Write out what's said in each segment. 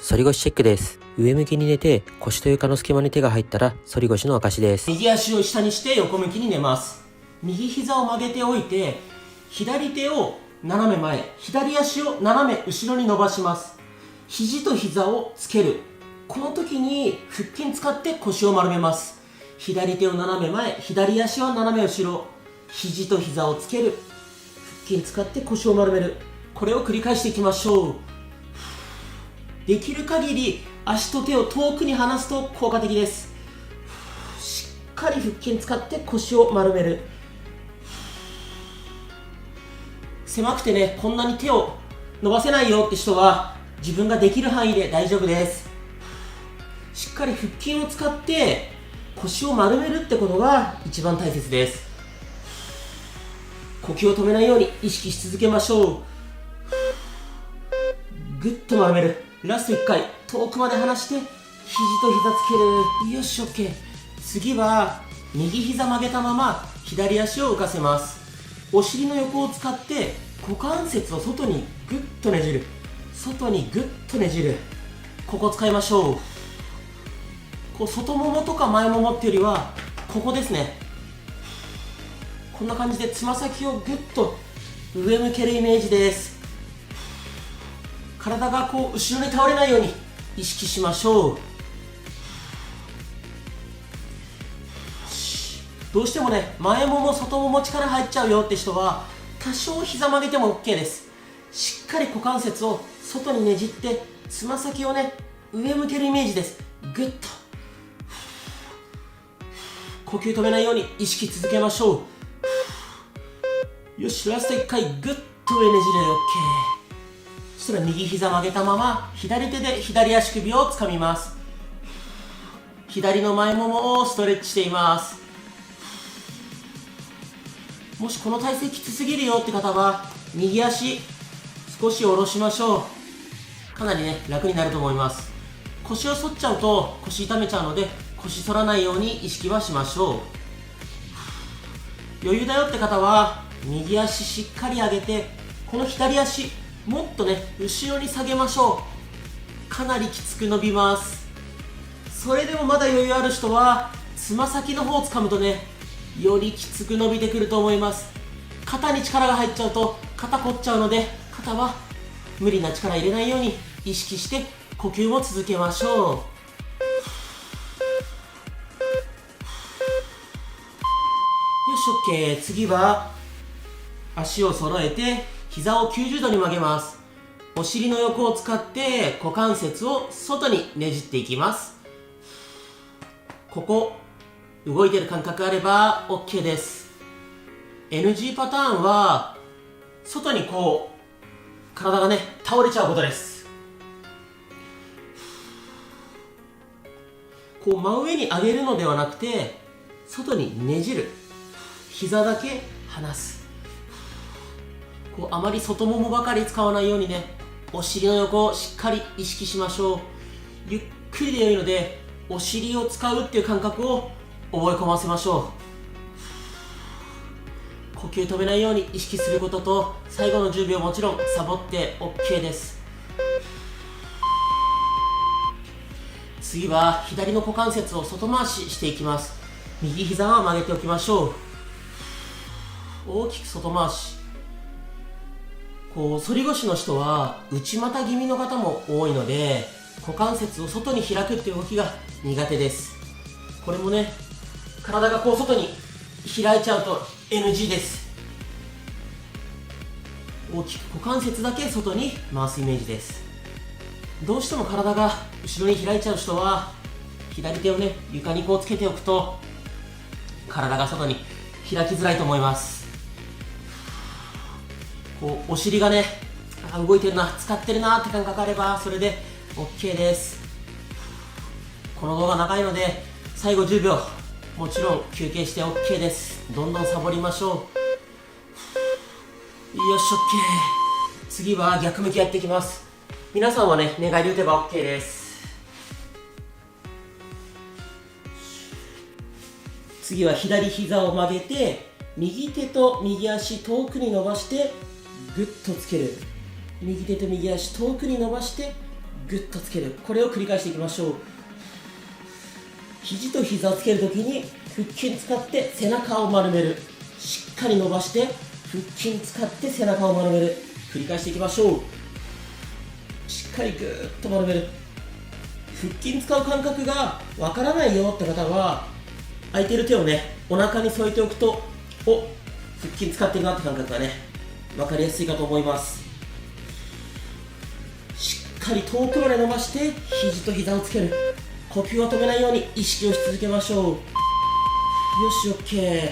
反り腰チェックです。上向きに寝て腰と床の隙間に手が入ったら反り腰の証です。右足を下にして横向きに寝ます。右膝を曲げておいて、左手を斜め前、左足を斜め後ろに伸ばします。肘と膝をつける。この時に腹筋使って腰を丸めます。左手を斜め前、左足を斜め後ろ、肘と膝をつける。腹筋使って腰を丸める。これを繰り返していきましょう。できる限り足と手を遠くに離すと効果的です。しっかり腹筋使って腰を丸める。狭くてね、こんなに手を伸ばせないよって人は自分ができる範囲で大丈夫です。しっかり腹筋を使って腰を丸めるってことが一番大切です。呼吸を止めないように意識し続けましょう。ぐっと丸める。ラスト1回遠くまで離して肘と膝つける。よし OK。 次は右膝曲げたまま左足を浮かせます。お尻の横を使って股関節を外にぐっとねじる。外にぐっとねじる。ここ使いましょう。こう外ももとか前ももっていうよりはここですね。こんな感じでつま先をぐっと上向けるイメージです。体がこう後ろに倒れないように意識しましょう。どうしてもね、前もも外もも力入っちゃうよって人は多少膝曲げても OK です。しっかり股関節を外にねじってつま先をね上向けるイメージです。ぐっと呼吸止めないように意識続けましょう。よし、ラスト1回ぐっと上ねじる。 OK。そしたら右膝曲げたまま左手で左足首をつかみます。左の前ももをストレッチしています。もしこの体勢きつすぎるよって方は右足少し下ろしましょう。かなりね楽になると思います。腰を反っちゃうと腰痛めちゃうので腰反らないように意識はしましょう。余裕だよって方は右足しっかり上げて、この左足もっとね後ろに下げましょう。かなりきつく伸びます。それでもまだ余裕ある人はつま先の方を掴むとねよりきつく伸びてくると思います。肩に力が入っちゃうと肩凝っちゃうので、肩は無理な力入れないように意識して呼吸も続けましょう。よし OK。 次は足を揃えて膝を90度に曲げます。お尻の横を使って股関節を外にねじっていきます。ここ動いてる感覚あれば OK です。 NG パターンは外にこう体がね倒れちゃうことです。こう真上に上げるのではなくて外にねじる。膝だけ離す。こうあまり外ももばかり使わないようにね、お尻の横をしっかり意識しましょう。ゆっくりで良いのでお尻を使うっていう感覚を覚え込ませましょう。呼吸止めないように意識することと、最後の10秒もちろんサボって OK です。次は左の股関節を外回ししていきます。右膝は曲げておきましょう。大きく外回し。こう反り腰の人は内股気味の方も多いので、股関節を外に開くっていう動きが苦手です。これもね、体がこう外に開いちゃうと NG です。大きく股関節だけ外に回すイメージです。どうしても体が後ろに開いちゃう人は左手をね床にこうつけておくと体が外に開きづらいと思います。こうお尻がね動いてるな、使ってるなって感覚あればそれで OK です。この動画長いので最後10秒もちろん休憩して OK です。どんどんサボりましょう。よし OK。 次は逆向きやっていきます。皆さんはね寝返り打てば OK です。次は左膝を曲げて右手と右足遠くに伸ばしてグッとつける。右手と右足遠くに伸ばしてぐっとつける。これを繰り返していきましょう。肘と膝をつけるときに腹筋使って背中を丸める。しっかり伸ばして腹筋使って背中を丸める。繰り返していきましょう。しっかりぐーっと丸める。腹筋使う感覚がわからないよって方は、空いてる手をねお腹に添えておくと、腹筋使ってるなって感覚がね分かりやすいかと思います。しっかり遠くまで伸ばして肘と膝をつける。呼吸を止めないように意識をし続けましょう。よし OK。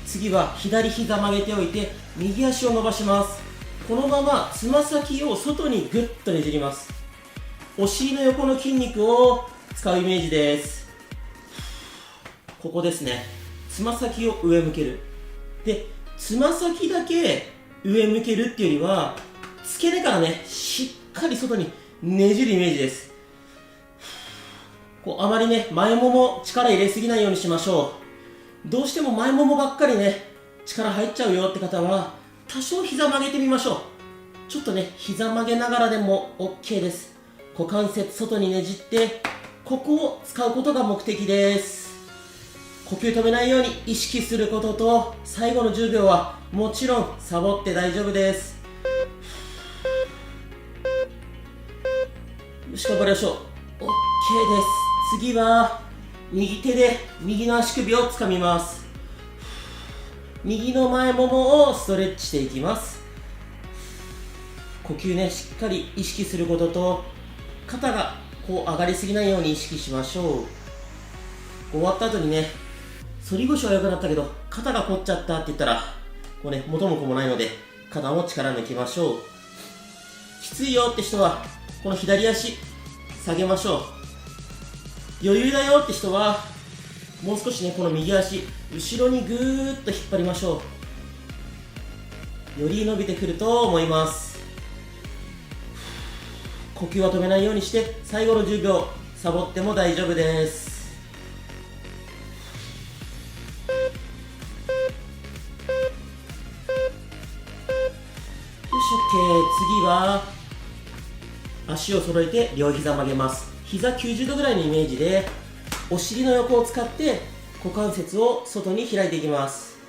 次は左膝曲げておいて右足を伸ばします。このままつま先を外にぐっとねじります。お尻の横の筋肉を使うイメージです。ここですね。つま先を上向ける。で、つま先だけ上向けるっていうよりは、付け根からねしっかり外にねじるイメージです。あまりね前もも力入れすぎないようにしましょう。どうしても前ももばっかりね力入っちゃうよって方は、多少膝曲げてみましょう。ちょっとね膝曲げながらでも OK です。股関節外にねじって、ここを使うことが目的です。呼吸止めないように意識することと、最後の10秒はもちろんサボって大丈夫です。よし、頑張りましょう。 OK です。次は右手で右の足首をつかみます。右の前ももをストレッチしていきます。呼吸ねしっかり意識することと、肩が上がりすぎないように意識しましょう。終わった後にね、反り腰は良くなったけど肩が凝っちゃったって言ったら、元も子もないので肩も力抜きましょう。きついよって人はこの左足下げましょう。余裕だよって人はもう少しねこの右足後ろにぐーっと引っ張りましょう。より伸びてくると思います。呼吸は止めないようにして、最後の10秒サボっても大丈夫です。よし OK。 次は足を揃えて両膝曲げます。膝90度ぐらいのイメージで、お尻の横を使って股関節を外に開いていきます。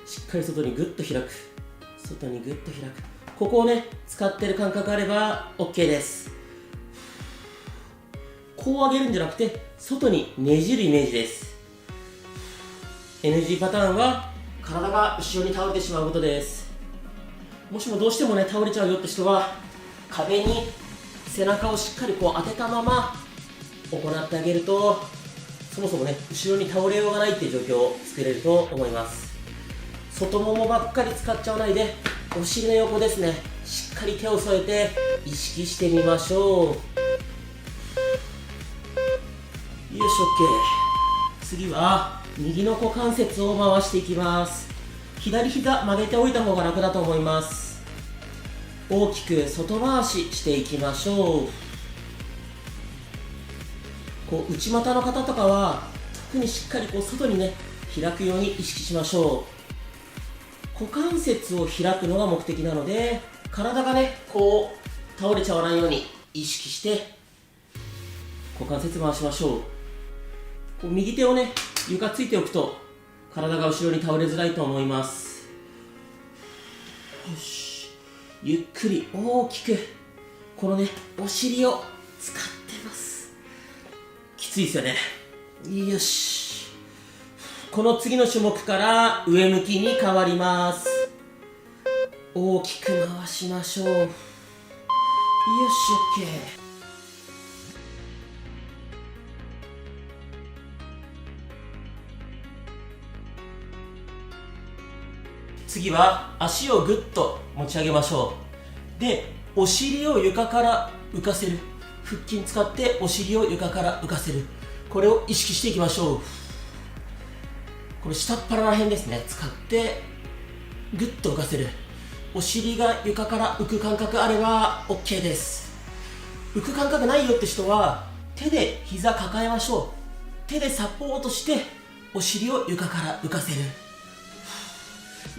しっかり外にグッと開く。外にグッと開く。ここをね使ってる感覚あれば OK です。こう上げるんじゃなくて外にねじるイメージです。 NG パターンは体が後ろに倒れてしまうことです。もしもどうしてもね倒れちゃうよって人は、壁に背中をしっかり当てたまま行ってあげると、そもそもね後ろに倒れようがないっていう状況を作れると思います。外ももばっかり使っちゃわないで、お尻の横ですね、しっかり手を添えて意識してみましょう。よし OK。 次は右の股関節を回していきます。左膝曲げておいた方が楽だと思います。大きく外回ししていきましょう。内股の方とかは特にしっかり外にね開くように意識しましょう。股関節を開くのが目的なので、体がね倒れちゃわないように意識して股関節回しましょう。右手をね床ついておくと体が後ろに倒れづらいと思います。よし、ゆっくり大きくこのねお尻を使ってます。きついですよね。よし、この次の種目から上向きに変わります。大きく回しましょう。よし OK。次は足をぐっと持ち上げましょう。で、お尻を床から浮かせる。腹筋使ってお尻を床から浮かせる。これを意識していきましょう。これ下っ腹ら辺ですね、使ってぐっと浮かせる。お尻が床から浮く感覚あれば OK です。浮く感覚ないよって人は手で膝抱えましょう。手でサポートしてお尻を床から浮かせる。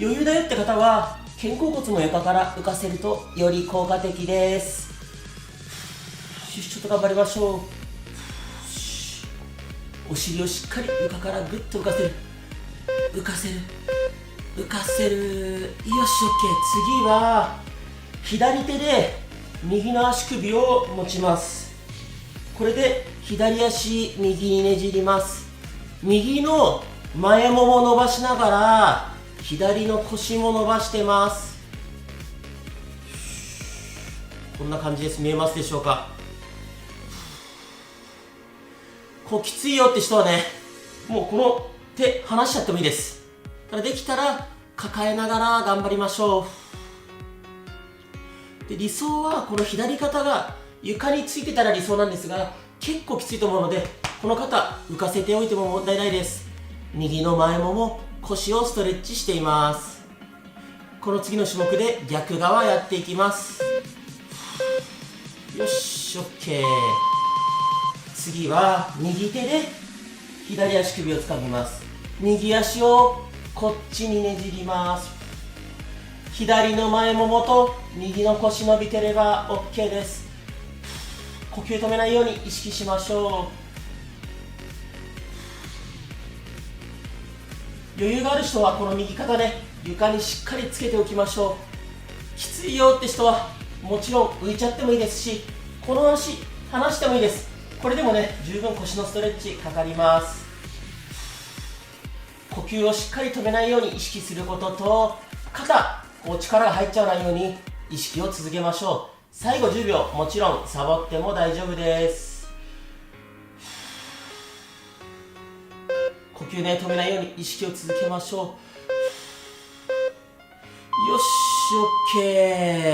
余裕だよって方は肩甲骨も床から浮かせるとより効果的です。ちょっと頑張りましょう。お尻をしっかり床からぐっと浮かせる、浮かせる、浮かせる。よし、 OK。 次は左手で右の足首を持ちます。これで左足右にねじります。右の前もも伸ばしながら左の腰も伸ばしてます。こんな感じです。見えますでしょうか。こうきついよって人はね、もうこの手離しちゃってもいいです。ただできたら抱えながら頑張りましょう。で、理想はこの左肩が床についてたら理想なんですが、結構きついと思うので、この肩浮かせておいても問題ないです。右の前もも、腰をストレッチしています。この次の種目で逆側やっていきます。よし、 OK。 次は右手で左足首をつかみます。右足をこっちにねじります。左の前ももと右の腰伸びてれば OK です。呼吸止めないように意識しましょう。余裕がある人はこの右肩ね、床にしっかりつけておきましょう。きついよって人はもちろん浮いちゃってもいいですし、この足離してもいいです。これでもね、十分腰のストレッチかかります。呼吸をしっかり止めないように意識することと、肩こう力が入っちゃわないように意識を続けましょう。最後10秒、もちろんサボっても大丈夫です。呼吸ね、止めないように意識を続けましょう。よし、 OK。